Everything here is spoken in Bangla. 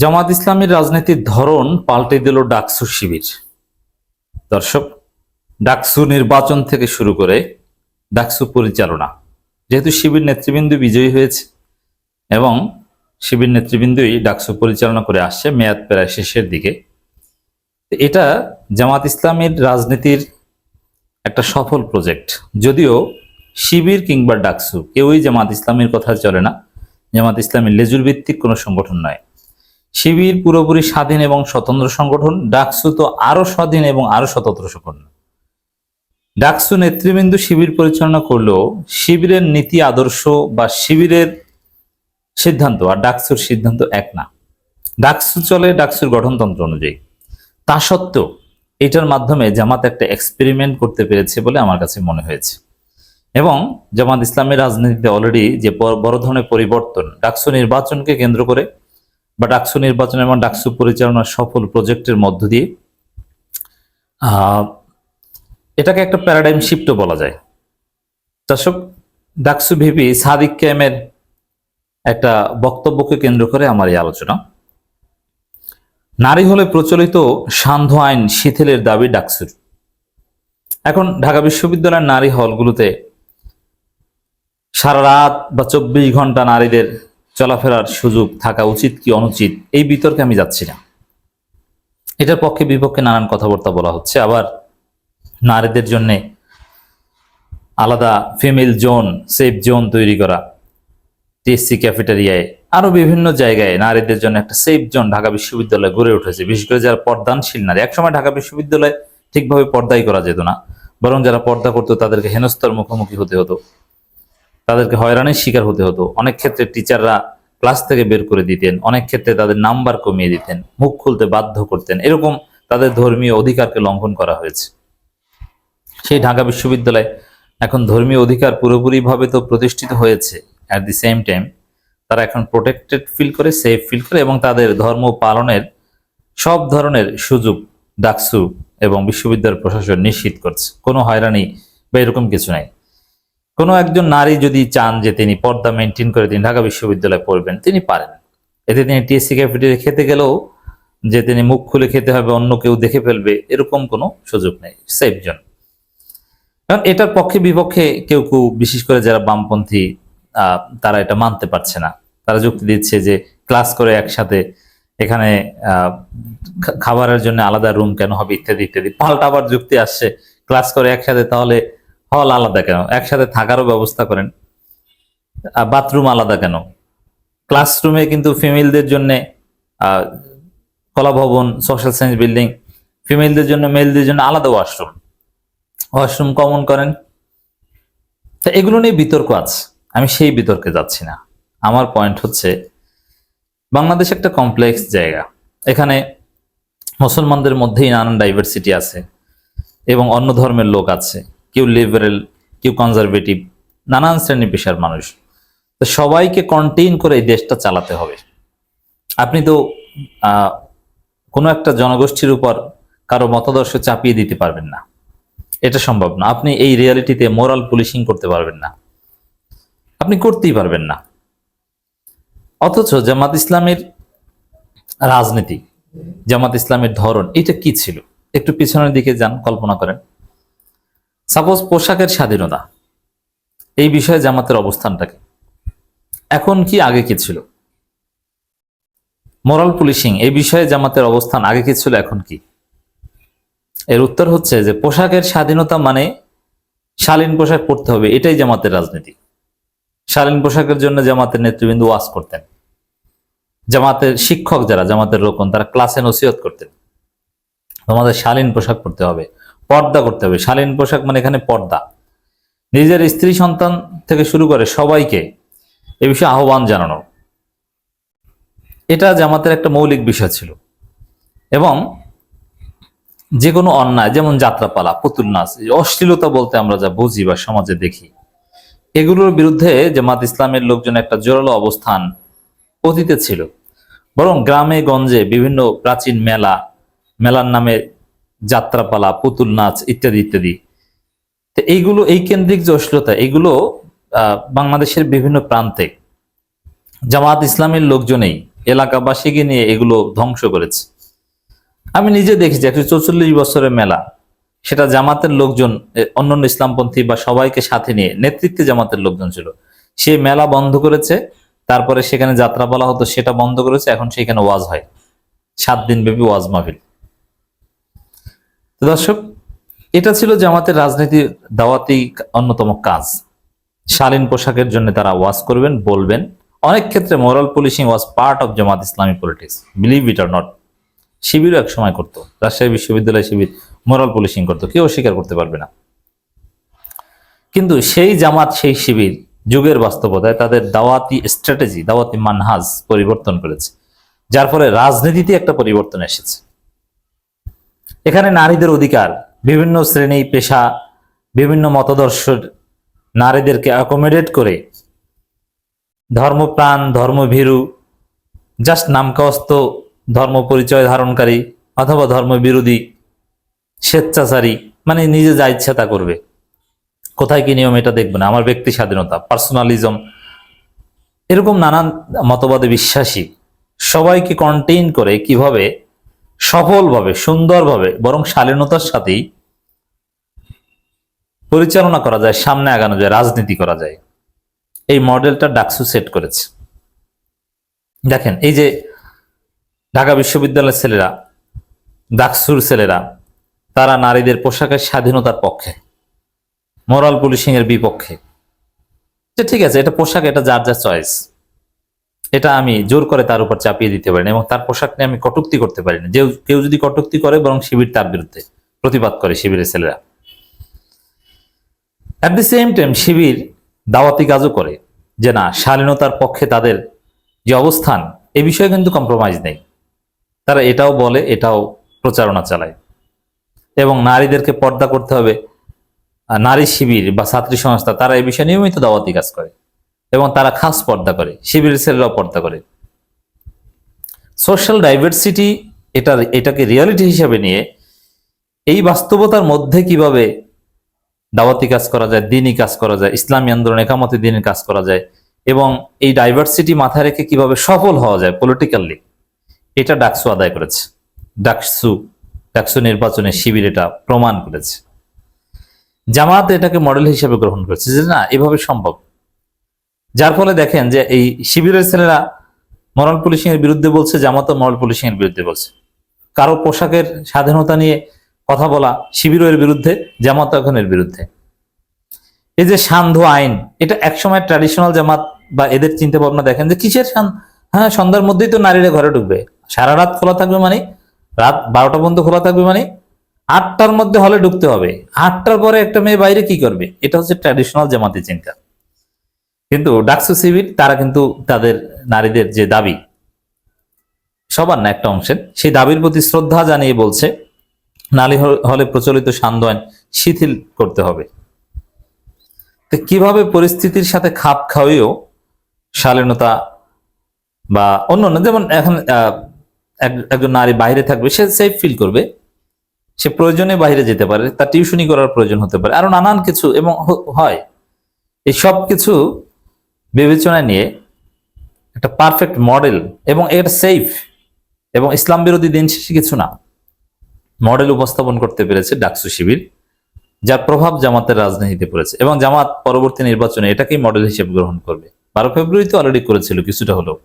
জামাত ইসলামীর রাজনীতির ধরন পাল্টে দিল ডাকসু শিবির। দর্শক, ডাকসু নির্বাচন থেকে শুরু করে ডাকসু পরিচালনা, যেহেতু শিবির নেতৃবৃন্দ বিজয়ী হয়েছে এবং শিবির নেতৃবৃন্দই ডাকসু পরিচালনা করে আসছে মেয়াদ প্রায় শেষের দিকে, এটা জামাত ইসলামীর রাজনীতির একটা সফল প্রজেক্ট। যদিও শিবির কিংবা ডাকসু কেউই জামাত ইসলামীর কথা চলে না, জামাত ইসলামীর লেজুর ভিত্তিক কোনো সংগঠন নয়। শিবির পুরোপুরি স্বাধীন এবং স্বতন্ত্র সংগঠন, ডাকসু তো আরো স্বাধীন এবং আরো স্বতন্ত্র সংগঠন। ডাকসু নেতৃবৃন্দ শিবির পরিচালনা করলেও শিবিরের নীতি আদর্শ বা শিবিরের সিদ্ধান্ত আর ডাকসুর সিদ্ধান্ত এক না। ডাকসু চলে ডাকসুর গঠনতন্ত্র অনুযায়ী। তা সত্ত্বেও এটার মাধ্যমে জামাত একটা এক্সপেরিমেন্ট করতে পেরেছে বলে আমার কাছে মনে হয়েছে। এবং জামাত ইসলামের রাজনীতিতে অলরেডি যে বড় ধরনের পরিবর্তন ডাকসু নির্বাচনকে কেন্দ্র করে বা ডাকসু নির্বাচন এবং ডাকসু পরিচালনার সফল প্রজেক্টের মধ্য দিয়ে এটাকে একটা প্যারাডাইম শিফটও বলা যায়। দর্শক, ডাকসু ভিপি সাদিক ক্যামের একটা বক্তব্যকে কেন্দ্র করে আমার এই আলোচনা। নারী হলে প্রচলিত সান্ধ্য আইন শিথিলের দাবি ডাকসুর। এখন ঢাকা বিশ্ববিদ্যালয়ের নারী হলগুলোতে সারা রাত বা 24 ঘন্টা নারীদের চলাফেরার সুযোগ থাকা উচিত কি অনুচিত, এই বিতর্কে আমি যাচ্ছি না। এটার পক্ষে বিপক্ষে নানান কথাবার্তা বলা হচ্ছে। আবার নারীদের জন্য আলাদা ফিমেল জোন, সেফ জোন তৈরি করা, টিএসসি ক্যাফেটেরিয়ায় আরো বিভিন্ন জায়গায় নারীদের জন্য একটা সেফ জোন ঢাকা বিশ্ববিদ্যালয়ে গড়ে উঠেছে। বিশেষ করে যারা পর্দানশীল নারী, একসময় ঢাকা বিশ্ববিদ্যালয়ে ঠিকভাবে পর্দাই করা যেত না, বরং যারা পর্দা করতো তাদেরকে হেনস্থার মুখোমুখি হতে হতো, তাদেরকে হয়রানির শিকার হতে হতো। অনেক ক্ষেত্রে টিচাররা ক্লাস থেকে বের করে দিতেন, অনেক ক্ষেত্রে তাদের নাম্বার কমিয়ে দিতেন, মুখ খুলতে বাধ্য করতেন। এরকম তাদের ধর্মীয় অধিকারকে লঙ্ঘন করা হয়েছে। সেই ঢাকা বিশ্ববিদ্যালয় এখন ধর্মীয় অধিকার পুরোপুরিভাবে তো প্রতিষ্ঠিত হয়েছে, অ্যাট দি সেম টাইম তারা এখন প্রোটেক্টেড ফিল করে, সেফ ফিল করে এবং তাদের ধর্ম পালনের সব ধরনের সুযোগ ডাকসু এবং বিশ্ববিদ্যালয় প্রশাসন নিশ্চিত করছে। কোনো হয়রানি বা এরকম কিছু নাই। কোনো একজন নারী যদি চান যে তিনি পর্দা মেনটেন করে তিনি ঢাকা বিশ্ববিদ্যালয়ে পড়বেন, তিনি পারেন। এতে তিনি টিএসসি ক্যাফেটেরিয়া খেতে গেলেও যে তিনি মুখ খুলে খেতে হবে, অন্য কেউ দেখে ফেলবে, এরকম কোনো সুযোগ নেই, সেফ জোন। কারণ এটার পক্ষে বিপক্ষে কেউ কেউ, বিশেষ করে যারা বামপন্থী, তারা এটা মানতে পারছে না। তারা যুক্তি দিচ্ছে যে ক্লাস করে একসাথে এখানে খাবারের জন্য আলাদা রুম কেন হবে, ইত্যাদি ইত্যাদি। পাল্টা আবার যুক্তি আসছে, ক্লাস করে একসাথে তাহলে হল আলাদা কেন, একসাথে থাকারও ব্যবস্থা করেন, বাথরুম আলাদা কেন। ক্লাসরুমে কিন্তু ফিমেলদের জন্য কলা ভবন, সোশ্যাল সায়েন্স বিল্ডিং, ফিমেলদের জন্য মেলদের জন্য আলাদা ওয়াশরুম কমন করেন। তা এগুলো নিয়ে বিতর্ক আছে, আমি সেই বিতর্কে যাচ্ছি না। আমার পয়েন্ট হচ্ছে, বাংলাদেশ একটা কমপ্লেক্স জায়গা। এখানে মুসলমানদের মধ্যেই নানান ডাইভার্সিটি আছে এবং অন্য ধর্মের লোক আছে, কেউ লিবারেল, কেউ কনজারভেটিভ, নানান শ্রেণী পেশার মানুষ। তো সবাইকে কন্টেইন করে এই দেশটা চালাতে হবে। আপনি তো কোনো একটা জনগোষ্ঠীর উপর কারো মতাদর্শ চাপিয়ে দিতে পারবেন না, এটা সম্ভব না। আপনি এই রিয়ালিটিতে মোরাল পুলিশিং করতে পারবেন না, আপনি করতেই পারবেন না। অথচ জামাত ইসলামের রাজনীতি, জামাত ইসলামের ধরন, এটা কি ছিল? একটু পিছনের দিকে যান, কল্পনা করেন। সাপোজ পোশাকের স্বাধীনতা, এই বিষয়ে জামাতের অবস্থানটাকে এখন কি, আগে কি ছিল? মোরাল পুলিশিং, এই বিষয়ে জামাতের অবস্থান আগে কি ছিল, এখন কি? এর উত্তর হচ্ছে যে পোশাকের স্বাধীনতা মানে শালীন পোশাক পরতে হবে, এটাই জামাতের রাজনীতি। শালীন পোশাকের জন্য জামাতের নেতৃবৃন্দ ওয়াজ করতেন, জামাতের শিক্ষক যারা, জামাতের রোকন, তারা ক্লাসে নসিহত করতেন তোমাদের শালীন পোশাক পরতে হবে, পর্দা করতে হবে। শালীন পোশাক মানে এখানে পর্দা। নিজের স্ত্রী সন্তান থেকে শুরু করে সবাইকে এ বিষয়ে আহ্বান জানানো, এটা জামাতের একটা মৌলিক বিষয় ছিল। এবং যে কোনো অন্যায়, যেমন যাত্রাপালা, পুতুল নাচ, অশ্লীলতা বলতে আমরা যা বুঝি বা সমাজে দেখি, এগুলোর বিরুদ্ধে জামাত ইসলামের লোকজন একটা জোরালো অবস্থান অতীতে ছিল। বরং গ্রামে গঞ্জে বিভিন্ন প্রাচীন মেলার নামে যাত্রাপালা, পুতুল নাচ ইত্যাদি ইত্যাদি, তো এইগুলো, এই কেন্দ্রিক যে অশ্লীলতা, এগুলো বাংলাদেশের বিভিন্ন প্রান্তে জামাত ইসলামের লোকজনেই এলাকাবাসীকে নিয়ে এগুলো ধ্বংস করেছে। আমি নিজে দেখেছি 144 বছরের মেলা, সেটা জামাতের লোকজন, অন্যান্য ইসলামপন্থী বা সবাইকে সাথে নিয়ে নেতৃত্বে জামাতের লোকজন ছিল, সেই মেলা বন্ধ করেছে। তারপরে সেখানে যাত্রা বলা হতো, সেটা বন্ধ করেছে। এখন সেখানে ওয়াজ হয়, 7 দিন ব্যাপী ওয়াজ মাহফিল। তো দর্শক, এটা ছিল জামাতের রাজনীতির দাওয়াতি অন্যতম কাজ। শালীন পোশাকের জন্য তারা ওয়াজ করবেন, বলবেন। অনেক ক্ষেত্রে moral policing was part of Jamaat Islami politics, believe it or not. শিবিরও এক সময় করতো, রাজশাহী বিশ্ববিদ্যালয় শিবির মোরাল পুলিশিং করতো, কেউ অস্বীকার করতে পারবে না। কিন্তু সেই জামাত, সেই শিবির যুগের বাস্তবতায় তাদের দাওয়াতি স্ট্র্যাটেজি, দাওয়াতি মানহাজ পরিবর্তন করেছে, যার ফলে রাজনীতিতে একটা পরিবর্তন এসেছে। এখানে নারীদের অধিকার, বিভিন্ন শ্রেণী পেশা, বিভিন্ন মতাদর্শের নারীদেরকে অ্যাকোমোডেট করে ধর্মপ্রাণ, ধর্মভীরু, জাস্ট নামকাওস্ত ধর্ম পরিচয় ধারণকারী অথবা ধর্মবিরোধী, স্বেচ্ছাচারী, মানে নিজে যা ইচ্ছা তা করবে, কোথায় কি নিয়ম এটা দেখবে না, আমার ব্যক্তি স্বাধীনতা, পার্সোনালিজম, এরকম নানান মতবাদে বিশ্বাসী সবাইকে কন্টেইন করে কিভাবে সফলভাবে, সুন্দরভাবে, বরং শালীনতার সাথেই পরিচালনা করা যায়, সামনে আগানো যায়, রাজনীতি করা যায়, এই মডেলটা ডাকসু সেট করেছে। দেখেন, এই যে ঢাকা বিশ্ববিদ্যালয়ের ছেলেরা, ডাকসুর ছেলেরা, তারা নারীদের পোশাকের স্বাধীনতার পক্ষে, মোরাল পুলিশিং এর বিপক্ষে। যে ঠিক আছে, এটা পোশাক, এটা যার যার চয়েস, এটা আমি জোর করে তার উপর চাপিয়ে দিতে পারি না, এবং তার পোশাক নিয়ে আমি কটূক্তি করতে পারি না। যে কেউ যদি কটূক্তি করে, বরং শিবির তার বিরুদ্ধে প্রতিবাদ করে, শিবিরের ছেলেরা। অ্যাট দি সেম টাইম শিবির দাওয়াতি কাজও করে, যে না, শালীনতার পক্ষে তাদের যে অবস্থান, এ বিষয়ে কিন্তু কম্প্রোমাইজ নেই। তারা এটাও বলে, এটাও প্রচারণা চালায়, এবং নারীদেরকে পর্দা করতে হবে। নারী শিবির বা ছাত্রী সংস্থা, তারা এই বিষয়ে নিয়মিত দাওয়াতি কাজ করে, এবং তারা খাস পর্দা করে, শিবিরের ছেলেরাও পর্দা করে। সোশ্যাল ডাইভার্সিটি, এটাকে রিয়ালিটি হিসেবে নিয়ে এই বাস্তবতার মধ্যে কিভাবে দাওয়াতি কাজ করা যায়, দিনী কাজ করা যায়, ইসলামী আন্দোলন, একামতে দিনের কাজ করা যায়, এবং এই ডাইভার্সিটি মাথায় রেখে কিভাবে সফল হওয়া যায় পলিটিক্যালি, এটা ডাকসু আদায় করেছে। ডাকসু নির্বাচনে শিবির এটা প্রমাণ করেছে। জামাত এটাকে মডেল হিসেবে গ্রহণ করেছে, যে না, এভাবে সম্ভব। যার ফলে দেখেন যে এই শিবিরের ছেলেরা মোরাল পুলিশিং এর বিরুদ্ধে বলছে, জামাতও মোরাল পুলিশিং এর বিরুদ্ধে বলছে। কারো পোশাকের স্বাধীনতা নিয়ে কথা বলা, শিবির এর বিরুদ্ধে, জামাত এখন এর বিরুদ্ধে। এই যে সান্ধ্য আইন, এটা একসময় ট্র্যাডিশনাল জামাত বা এদের চিন্তা ভাবনা দেখেন যে কিসের হ্যাঁ, সন্ধ্যার মধ্যেই তো নারীরা ঘরে ঢুকবে, সারা রাত খোলা থাকবে, মানে রাত 12টা পর্যন্ত খোলা থাকবে, মানে 8টার মধ্যে হলে ঢুকতে হবে, 8টার পরে একটা মেয়ে বাইরে কি করবে? এটা হচ্ছে ট্র্যাডিশনাল জামাতি চিন্তা। কিন্তু ডাকসু শিবির, তারা কিন্তু তাদের নারীদের যে দাবি, সবার না, একটা অংশের, সেই দাবির প্রতি শ্রদ্ধা জানিয়ে বলছে নারী হলে প্রচলিত সান্ধ্য আইন শিথিল করতে হবে। তো কিভাবে পরিস্থিতির সাথে খাপ খাওয়িয়েও শালীনতা বা অন্যান্য, যেমন এখন একজন নারী বাইরে থাকবে, সে সেফ ফিল করবে, সে প্রয়োজনে বাইরে যেতে পারে, তার টিউশনি করার প্রয়োজন হতে পারে, আরো নানান কিছু, এবং হয়। এই সব কিছু বিবেচনায় নিয়ে একটা পারফেক্ট মডেল, এবং এটা সেফ এবং ইসলাম বিরোধী দিন শেষে কিছু না, মডেল উপস্থাপন করতে পেরেছে ডাকসু শিবির, যার প্রভাব জামাতের রাজনীতিতে পড়েছে, এবং জামাত পরবর্তী নির্বাচনে এটাকেই মডেল হিসেবে গ্রহণ করবে। 12 ফেব্রুয়ারি তো অলরেডি করেছিল কিছুটা হলেও।